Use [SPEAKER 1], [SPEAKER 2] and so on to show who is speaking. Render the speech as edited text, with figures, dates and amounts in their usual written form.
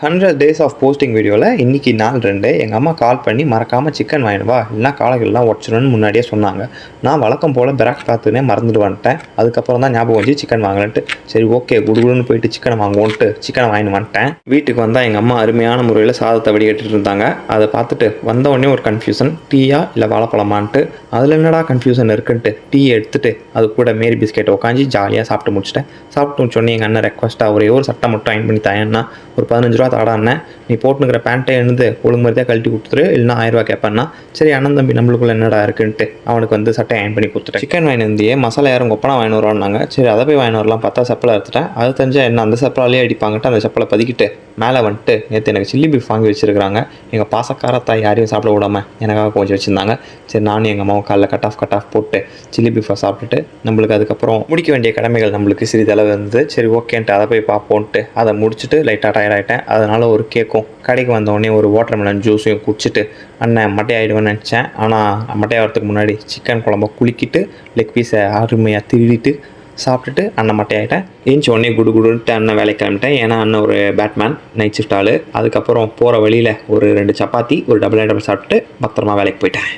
[SPEAKER 1] 100 days of posting வீடியோவில் இன்றைக்கி நாள் 2 எங்கள் அம்மா கால் பண்ணி மறக்காமல் சிக்கன் வாங்கிட்டு வா, இல்லைனா காளைகள்லாம் உடச்சிடும்னு முன்னாடியே சொன்னாங்க. நான் வழக்கம் போல் பெராக்ஸ் பார்த்துனே மறந்துட்டு வந்துட்டேன். அதுக்கப்புறம் தான் ஞாபகம் வந்து சிக்கன் வாங்கலன்ட்டு சரி ஓகே குடுகுடுன்னு போயிட்டு சிக்கனை வாங்குவோன்ட்டு சிக்கனை வாங்கிட்டு வந்துட்டேன். வீட்டுக்கு வந்தால் எங்கள் அம்மா அருமையான முறையில் சாதத்தை வடிகட்டிட்டு இருந்தாங்க. அதை பார்த்துட்டு வந்த உடனே ஒரு கன்ஃபியூஷன், டீயா இல்லை வாழைப்பழமான்ட்டு. அதில் என்னடா கன்ஃபியூஷன் இருக்குன்ட்டு டீ எடுத்துகிட்டு அது கூட மேரி பிஸ்கெட்டை உட்காந்து ஜாலியாக சாப்பிட்டு முடிச்சிட்டேன். சாப்பிட்டு முடிச்சோடனே எங்கள் அண்ணன் ரெக்வஸ்ட்டாக ஒரே ஒரு சட்டை மட்டும் அயன் பண்ணி தாயன்னா ஒரு 15 ரூபா தாடாண்ணே, நீ போட்டுங்கிற பேண்ட்டை எழுந்து ஒழுங்கு மாதிரியாக கழட்டி கொடுத்துரு, இல்லைனா 1000 ரூபா கேட்பான்னா சரி அண்ணன் தம்பி நம்மளுக்குள்ள என்னடா இருக்குன்ட்டு அவனுக்கு வந்து சட்டை அயன் பண்ணி கொடுத்துட்டேன். சிக்கன் வாங்கி இருந்தே மசாலா யாரும் கொப்பனா வாங்கி வருவான்னாங்க. சரி அதை போய் வாங்கி வரலாம் பார்த்தா செப்பலை எடுத்துட்டேன். அது தெரிஞ்சால் என்ன அந்த செப்பலாலே அடிப்பாங்கட்டு அந்த செப்பலை பதிக்கிட்டு மேலே வந்துட்டு நேற்று எனக்கு சில்லி பீஃப் வாங்கி வச்சுருக்காங்க. எங்கள் பாசக்கார தாய் யாரையும் சாப்பிட விடாமல் எனக்காக கொஞ்சம் வச்சுருந்தாங்க. சரி நானும் எங்கள் அம்மாவும் காலைல கட் ஆஃப் போட்டு சில்லி பீஃபை சாப்பிட்டுட்டு நம்மளுக்கு அதுக்கப்புறம் முடிக்க வேண்டிய கடமைகள் நம்மளுக்கு சிறிதளவு இருந்தது. சரி ஓகேன்ட்டு அதை போய் பார்ப்போன்ட்டு அதை முடிச்சுட்டு லைட்டாக டயர்ட் ஆகிட்டேன். அதனால் ஒரு கேக்கும் கடைக்கு வந்தோடனே ஒரு வாட்டர்மெலன் ஜூஸையும் குடிச்சிட்டு அண்ணன் மட்டையாகிடுவேன்னு நினச்சேன். ஆனால் மட்டையாகிறதுக்கு முன்னாடி சிக்கன் குழம்ப குளிக்கிட்டு லெக் பீஸை அருமையாக திருடிட்டு சாப்பிட்டுட்டு அண்ணன் மட்டையாகிட்டேன். ஏஞ்சி உடனே குடுன்ட்டு அண்ணன் வேலைக்கு கிளம்பிட்டேன். ஏன்னா அண்ணன் ஒரு பேட்மேன், நைட் ஷிஃப்ட் ஆள். அதுக்கப்புறம் போகிற வழியில் ஒரு 2 சப்பாத்தி ஒரு டபுள் சாப்பிட்டுட்டு பத்திரமா வேலைக்கு போயிட்டேன்.